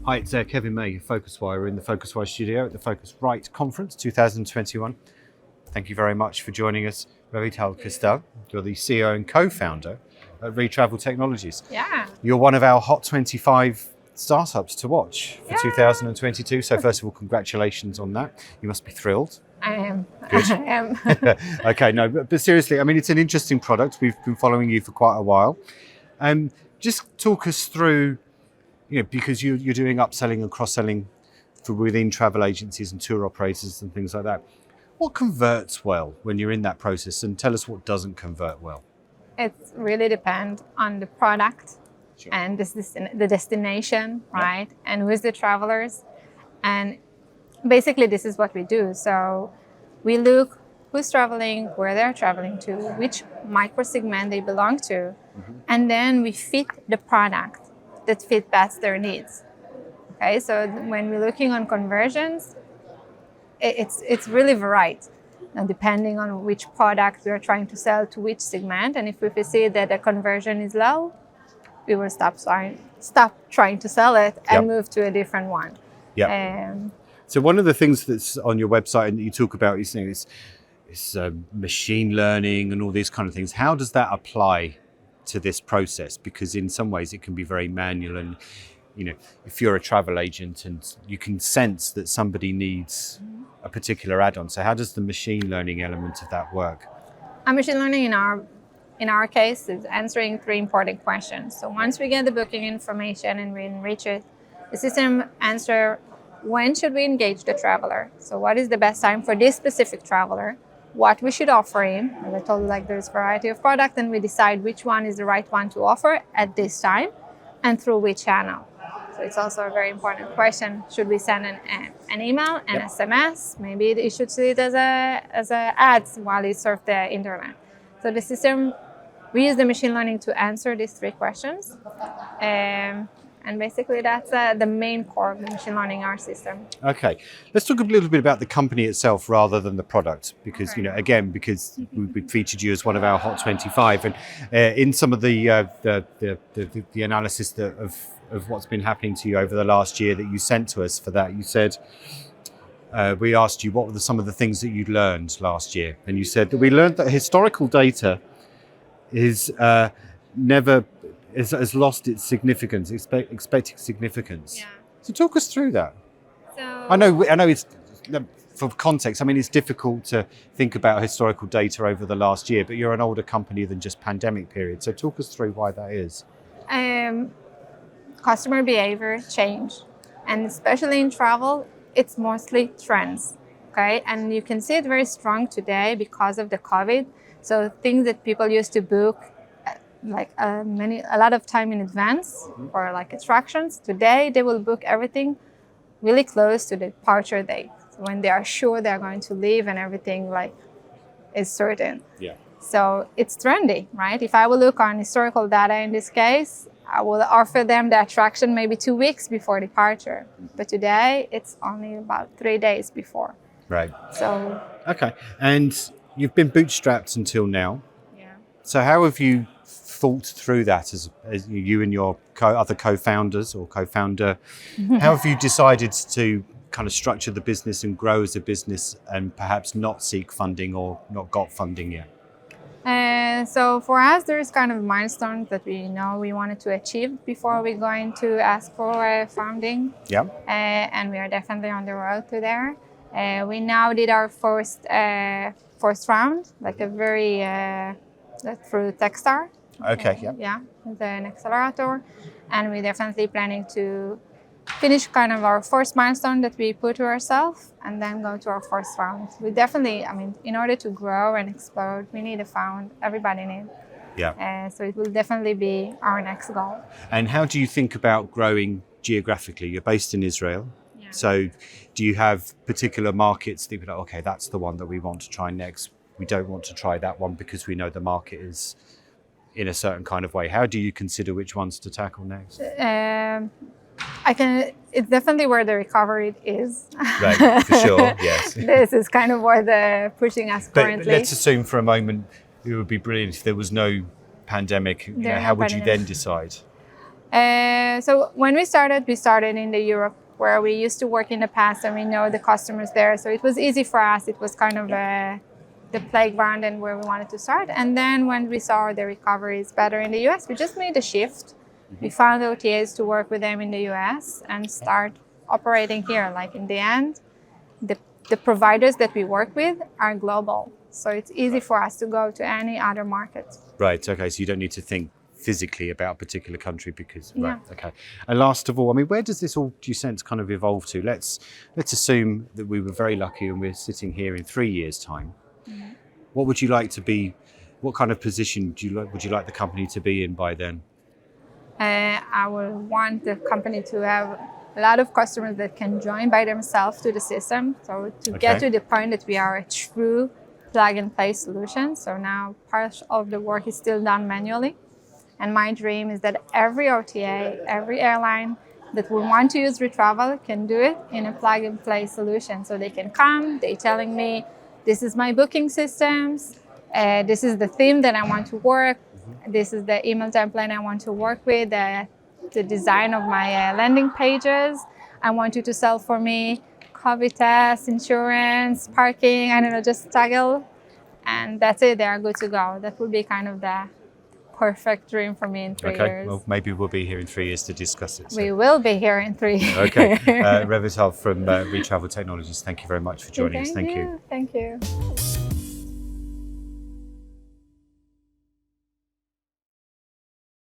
Hi, it's Kevin May, PhocusWire, in the PhocusWire Studio at the Phocuswright Conference 2021. Thank you very much for joining us. Revital Kristal, you're the CEO and co-founder at ReTravel Technologies. Yeah. You're one of our Hot 25 startups to watch for 2022. So first of all, congratulations on that. You must be thrilled. I am. Good. I am. Okay, no, but seriously, I mean, it's an interesting product. We've been following you for quite a while. Just talk us through, because you're doing upselling and cross-selling for within travel agencies and tour operators and things like that. What converts well when you're in that process, and tell us what doesn't convert well? It really depends on the product. Sure. And the destination, right? Yep. And with the travelers. And basically this is what we do. So we look who's traveling, where they're traveling to, which micro segment they belong to. And then we fit the product that fit best their needs. Okay, so when we're looking on conversions, it's really varied, depending on which product we are trying to sell to which segment. And if we see that the conversion is low, we will stop trying to sell it and move to a different one. Yeah. So one of the things that's on your website and that you talk about is machine learning and all these kind of things. How does that apply to this process? Because in some ways it can be very manual, and if you're a travel agent and you can sense that somebody needs a particular add-on. So how does the machine learning element of that work? Machine learning in our case is answering three important questions. So once we get the booking information and we enrich it, the system answer when should we engage the traveler? So what is the best time for this specific traveler? What we should offer him? As I told you, there's a variety of products, and we decide which one is the right one to offer at this time and through which channel. So it's also a very important question. Should we send an email, an SMS? Maybe you should see it as a ads while you surf the internet. So the system, we use the machine learning to answer these three questions. And basically that's the main core of the machine learning, our system. Okay, let's talk a little bit about the company itself rather than the product, because because we featured you as one of our Hot 25, and in some of the analysis of what's been happening to you over the last year that you sent to us for that, you said we asked you what were some of the things that you'd learned last year, and you said that we learned that historical data is has lost its significance, expected significance. Yeah. So talk us through that. So I know it's, for context, I mean, it's difficult to think about historical data over the last year, but you're an older company than just pandemic period. So talk us through why that is. Customer behavior change, and especially in travel, it's mostly trends, okay? And you can see it very strong today because of the COVID. So things that people used to book a lot of time in advance for attractions, today they will book everything really close to the departure date, when they are sure they're going to leave and everything is certain. Yeah. So it's trendy, right? If I will look on historical data in this case, I will offer them the attraction maybe 2 weeks before departure. But today it's only about 3 days before. Right. So. Okay. And you've been bootstrapped until now. Yeah. So how have you thought through that as you and your other co-founders or co-founder? How have you decided to kind of structure the business and grow as a business and perhaps not seek funding or not got funding yet? So for us, there is kind of milestones that we know we wanted to achieve before we're going to ask for funding. Yeah. And we are definitely on the road to there. We now did our first round, through Techstar. Okay, yeah. Yeah, it's an accelerator. And we're definitely planning to finish kind of our first milestone that we put to ourselves and then go to our first round. We definitely, in order to grow and explode, we need a fund. Everybody needs. Yeah. So it will definitely be our next goal. And how do you think about growing geographically? You're based in Israel. Yeah. So do you have particular markets that you're like, okay, that's the one that we want to try next. We don't want to try that one because we know the market is in a certain kind of way. How do you consider which ones to tackle next? It's definitely where the recovery is. Right, for sure, yes. This is kind of where they're pushing us currently. But let's assume for a moment it would be brilliant if there was no pandemic. How would you then decide? So when we started in the Europe where we used to work in the past, and we know the customers there. So it was easy for us. It was kind of the playground and where we wanted to start. And then when we saw the recovery is better in the US, we just made a shift. We found OTAs to work with them in the US and start operating here. Like in the end, the providers that we work with are global. So it's easy for us to go to any other market. Right. Okay. So you don't need to think physically about a particular country because right. Okay. And last of all, I mean, where does this all, do you sense, kind of evolve to? Let's assume that we were very lucky and we're sitting here in 3 years' time. Mm-hmm. What would you like to be? What kind of position would you like the company to be in by then? I would want the company to have a lot of customers that can join by themselves to the system. So to get to the point that we are a true plug-and-play solution. So now part of the work is still done manually. And my dream is that every OTA, every airline that will want to use ReTravel can do it in a plug-and-play solution. So they can come, they're telling me, this is my booking systems, this is the theme that I want to work, this is the email template I want to work with, the design of my landing pages. I want you to sell for me COVID tests, insurance, parking, I don't know, just toggle. And that's it, they are good to go. That would be kind of the perfect dream for me in 3 years. Okay, well, maybe we'll be here in 3 years to discuss it. So. We will be here in 3 years. Okay, Revital from ReTravel Technologies, thank you very much for joining us. Thank you. Thank you.